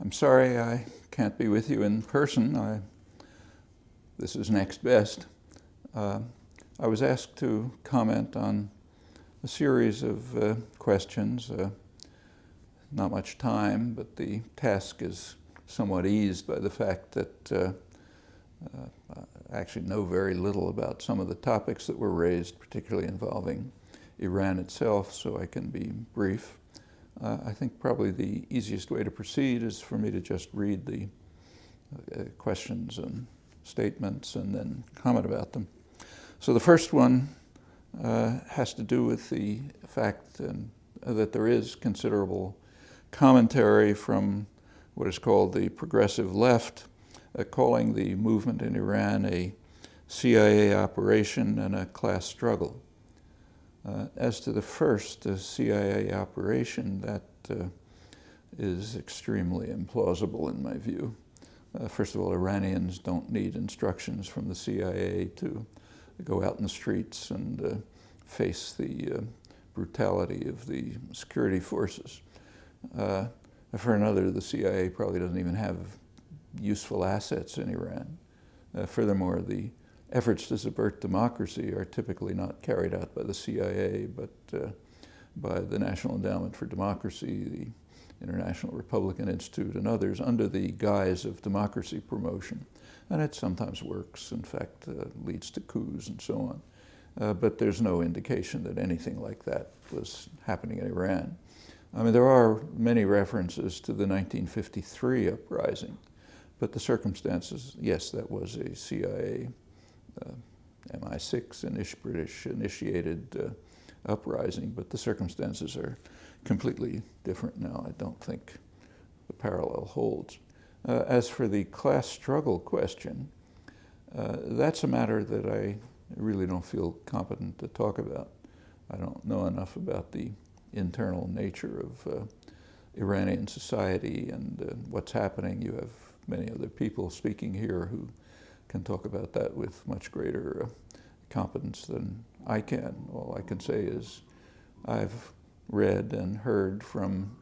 I'm sorry I can't be with you in person. This is next best. I was asked to comment on a series of questions. Not much time, but the task is somewhat eased by the fact that I actually know very little about some of the topics that were raised, particularly involving Iran itself, so I can be brief. I think probably the easiest way to proceed is for me to just read the questions and statements and then comment about them. So the first one has to do with the fact that there is considerable commentary from what is called the progressive left, calling the movement in Iran a CIA operation and a class struggle. As to the first, the CIA operation, that is extremely implausible in my view. First of all, Iranians don't need instructions from the CIA to go out in the streets and face the brutality of the security forces. For another, the CIA probably doesn't even have useful assets in Iran. Furthermore, the efforts to subvert democracy are typically not carried out by the CIA, but by the National Endowment for Democracy, the International Republican Institute, and others under the guise of democracy promotion. And it sometimes works, in fact, leads to coups and so on. But there's no indication that anything like that was happening in Iran. I mean, there are many references to the 1953 uprising, but the circumstances, yes, that was a CIA MI6 British-initiated uprising, but the circumstances are completely different now. I don't think the parallel holds. As for the class struggle question, that's a matter that I really don't feel competent to talk about. I don't know enough about the internal nature of Iranian society and what's happening. You have many other people speaking here who can talk about that with much greater competence than I can. All I can say is I've read and heard from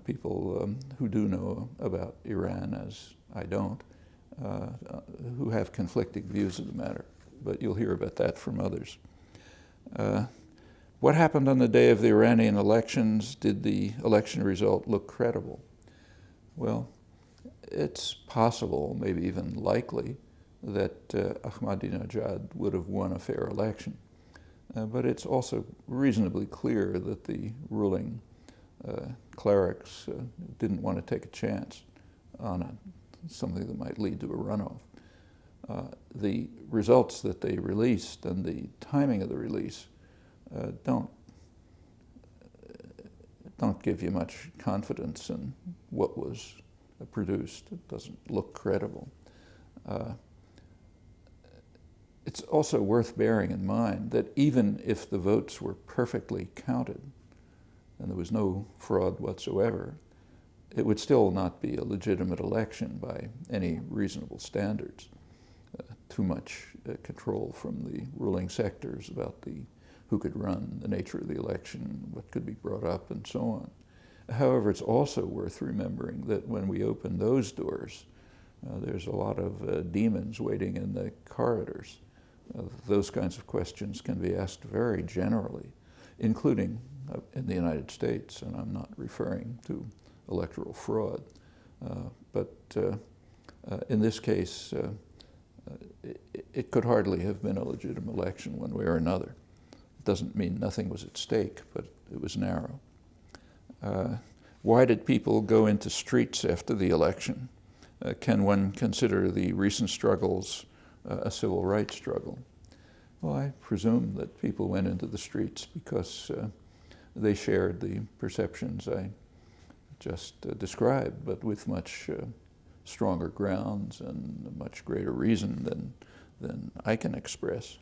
people who do know about Iran, as I don't, who have conflicting views of the matter. But you'll hear about that from others. What happened on the day of the Iranian elections? Did the election result look credible? Well, it's possible, maybe even likely, that Ahmadinejad would have won a fair election. But it's also reasonably clear that the ruling clerics didn't want to take a chance on something that might lead to a runoff. The results that they released and the timing of the release don't give you much confidence in what was produced. It doesn't look credible. It's also worth bearing in mind that even if the votes were perfectly counted and there was no fraud whatsoever, it would still not be a legitimate election by any reasonable standards. Too much control from the ruling sectors about who could run, the nature of the election, what could be brought up, and so on. However, it's also worth remembering that when we open those doors, there's a lot of demons waiting in the corridors. Those kinds of questions can be asked very generally, including in the United States, and I'm not referring to electoral fraud. But in this case, it could hardly have been a legitimate election one way or another. It doesn't mean nothing was at stake, but it was narrow. Why did people go into streets after the election? Can one consider the recent struggles a civil rights struggle? Well, I presume that people went into the streets because they shared the perceptions I just described, but with much stronger grounds and much greater reason than I can express.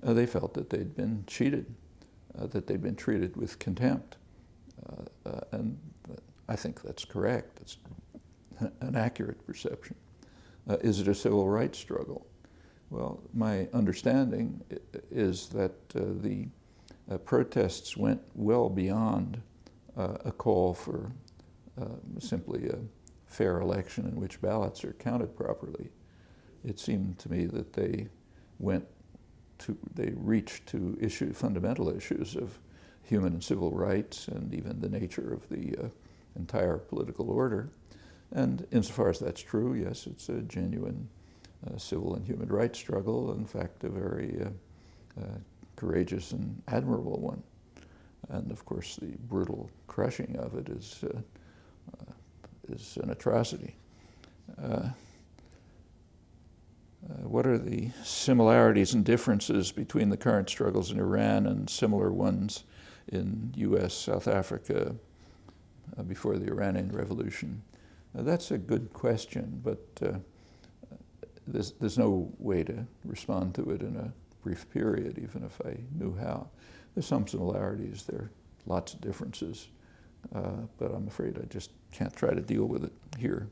They felt that they'd been cheated, that they'd been treated with contempt. And I think that's correct. It's an accurate perception. Is it a civil rights struggle? Well, my understanding is that the protests went well beyond a call for simply a fair election in which ballots are counted properly. It seemed to me that they reached to fundamental issues of human and civil rights and even the nature of the entire political order. And insofar as that's true, yes, it's a genuine civil and human rights struggle, in fact, a very courageous and admirable one. And of course, the brutal crushing of it is an atrocity. What are the similarities and differences between the current struggles in Iran and similar ones in US, South Africa, before the Iranian Revolution? That's a good question, but there's no way to respond to it in a brief period, even if I knew how. There's some similarities, there are lots of differences, but I'm afraid I just can't try to deal with it here.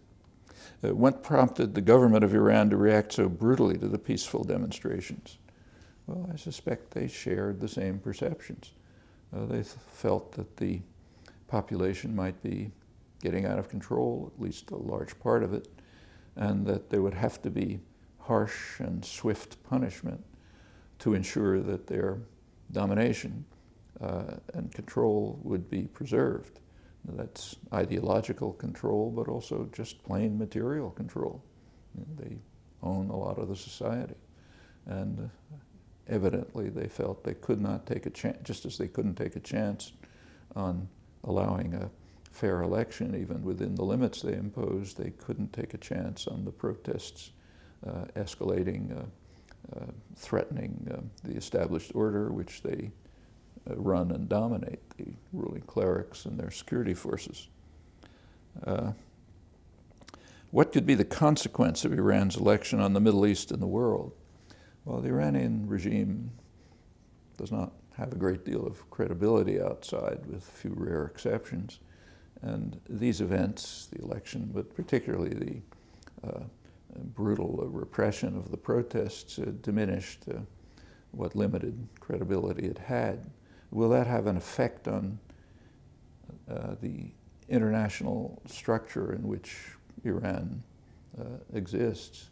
What prompted the government of Iran to react so brutally to the peaceful demonstrations? Well, I suspect they shared the same perceptions. They felt that the population might be getting out of control, at least a large part of it, and that there would have to be harsh and swift punishment to ensure that their domination and control would be preserved. That's ideological control, but also just plain material control. They own a lot of the society. And evidently they felt they could not take a chance, just as they couldn't take a chance on allowing a fair election, even within the limits they imposed, they couldn't take a chance on the protests escalating, threatening the established order, which they run and dominate, the ruling clerics and their security forces. What could be the consequence of Iran's election on the Middle East and the world? Well, the Iranian regime does not have a great deal of credibility outside, with a few rare exceptions. And these events, the election, but particularly the brutal repression of the protests, diminished what limited credibility it had. Will that have an effect on the international structure in which Iran exists?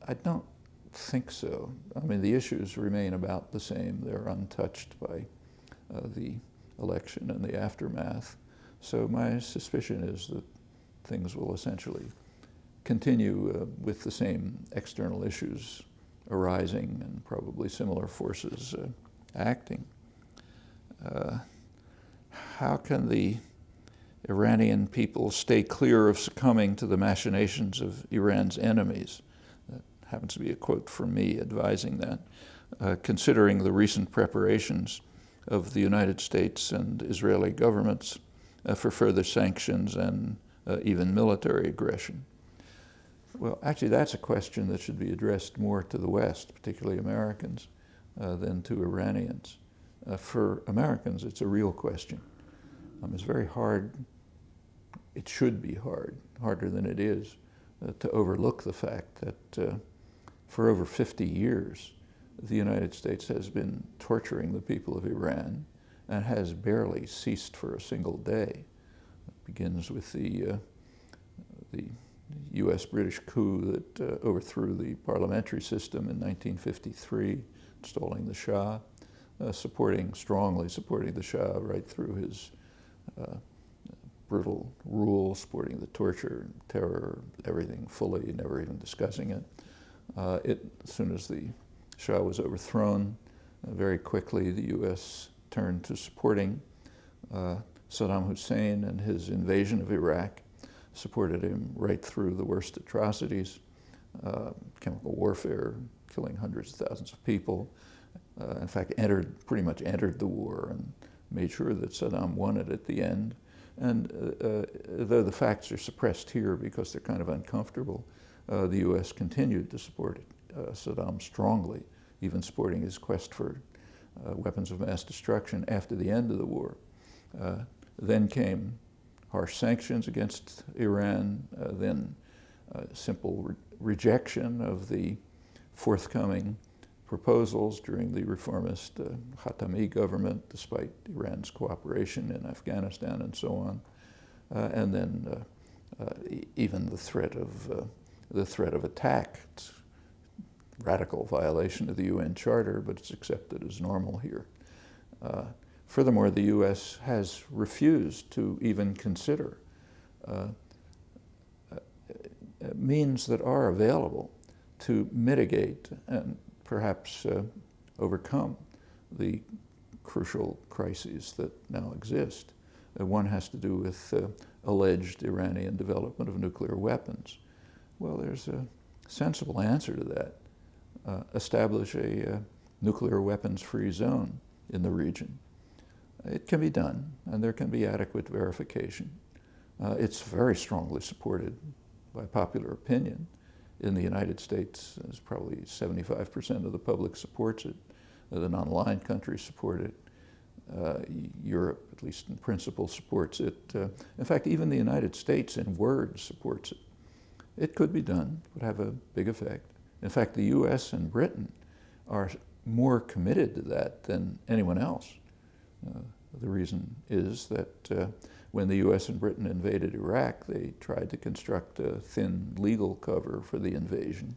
I don't think so. I mean, the issues remain about the same. They're untouched by the election and the aftermath. So my suspicion is that things will essentially continue with the same external issues arising and probably similar forces acting. How can the Iranian people stay clear of succumbing to the machinations of Iran's enemies? That happens to be a quote from me advising that, considering the recent preparations of the United States and Israeli governments for further sanctions and even military aggression. Well, actually, that's a question that should be addressed more to the West, particularly Americans, than to Iranians. For Americans, it's a real question. It's very hard, it should be hard, harder than it is, to overlook the fact that for over 50 years, the United States has been torturing the people of Iran and has barely ceased for a single day. It begins with the US-British coup that overthrew the parliamentary system in 1953, installing the Shah, strongly supporting the Shah right through his brutal rule, supporting the torture, terror, everything fully, never even discussing it. As soon as the Shah was overthrown, very quickly the US turned to supporting Saddam Hussein and his invasion of Iraq, supported him right through the worst atrocities, chemical warfare, killing hundreds of thousands of people. In fact, pretty much entered the war and made sure that Saddam won it at the end. And though the facts are suppressed here because they're kind of uncomfortable, the US continued to support Saddam strongly, even supporting his quest for weapons of mass destruction after the end of the war. Then came harsh sanctions against Iran, then simple rejection of the forthcoming proposals during the reformist Khatami government, despite Iran's cooperation in Afghanistan and so on. and then even the threat of attack. It's a radical violation of the UN Charter, but it's accepted as normal here. Furthermore, the U.S. has refused to even consider means that are available to mitigate and perhaps overcome the crucial crises that now exist. One has to do with alleged Iranian development of nuclear weapons. Well, there's a sensible answer to that. Establish a nuclear weapons-free zone in the region. It can be done, and there can be adequate verification. It's very strongly supported by popular opinion. In the United States, there's probably 75% of the public supports it. The non-aligned countries support it. Europe, at least in principle, supports it. In fact, even the United States in word supports it. It could be done, would have a big effect. In fact, the US and Britain are more committed to that than anyone else. The reason is that when the US and Britain invaded Iraq, they tried to construct a thin legal cover for the invasion.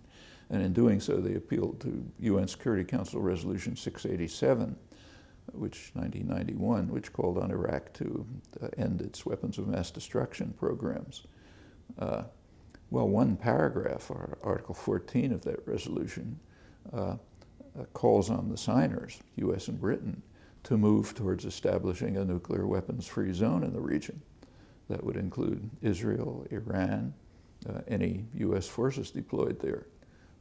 And in doing so, they appealed to UN Security Council Resolution 687, 1991, which called on Iraq to end its weapons of mass destruction programs. Well, one paragraph, Article 14 of that resolution, calls on the signers, US and Britain, to move towards establishing a nuclear weapons-free zone in the region. That would include Israel, Iran, any US forces deployed there.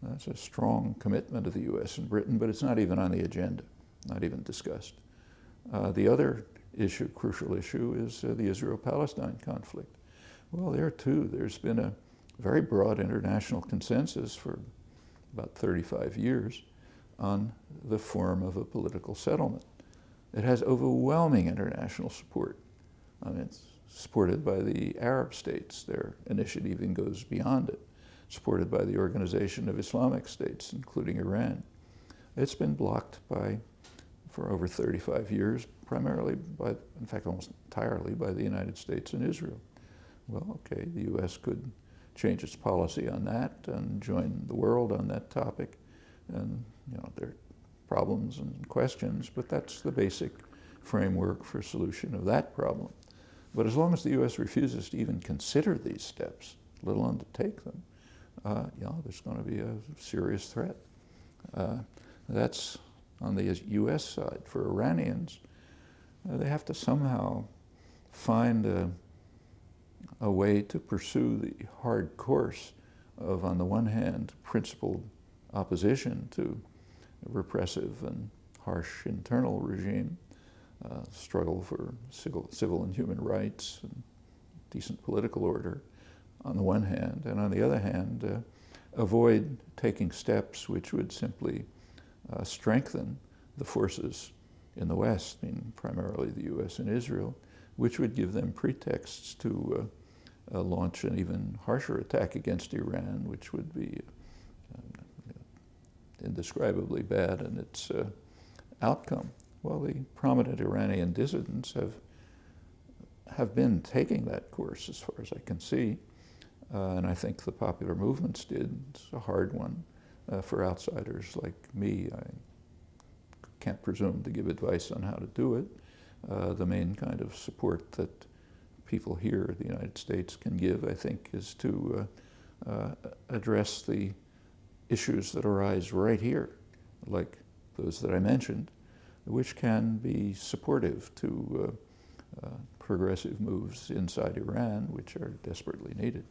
That's a strong commitment of the US and Britain, but it's not even on the agenda, not even discussed. The other issue, crucial issue, is the Israel-Palestine conflict. Well, there too, there's been a very broad international consensus for about 35 years on the form of a political settlement. It has overwhelming international support. I mean, it's supported by the Arab states. Their initiative even goes beyond it. Supported by the Organization of Islamic States, including Iran. It's been blocked for over 35 years, primarily by, in fact, almost entirely by the United States and Israel. Well, okay, the U.S. could change its policy on that and join the world on that topic. And, there are problems and questions, but that's the basic framework for solution of that problem. But as long as the U.S. refuses to even consider these steps, let alone to take them, there's going to be a serious threat. That's on the U.S. side. For Iranians, they have to somehow find a way to pursue the hard course of, on the one hand, principled opposition to a repressive and harsh internal regime, struggle for civil and human rights and decent political order, on the one hand, and on the other hand, avoid taking steps which would simply strengthen the forces in the West, primarily the U.S. and Israel, which would give them pretexts to launch an even harsher attack against Iran, which would be indescribably bad in its outcome. Well, the prominent Iranian dissidents have been taking that course, as far as I can see. And I think the popular movements did. It's a hard one for outsiders like me. I can't presume to give advice on how to do it. The main kind of support that people here in the United States can give, I think, is to address the issues that arise right here, like those that I mentioned, which can be supportive to progressive moves inside Iran, which are desperately needed.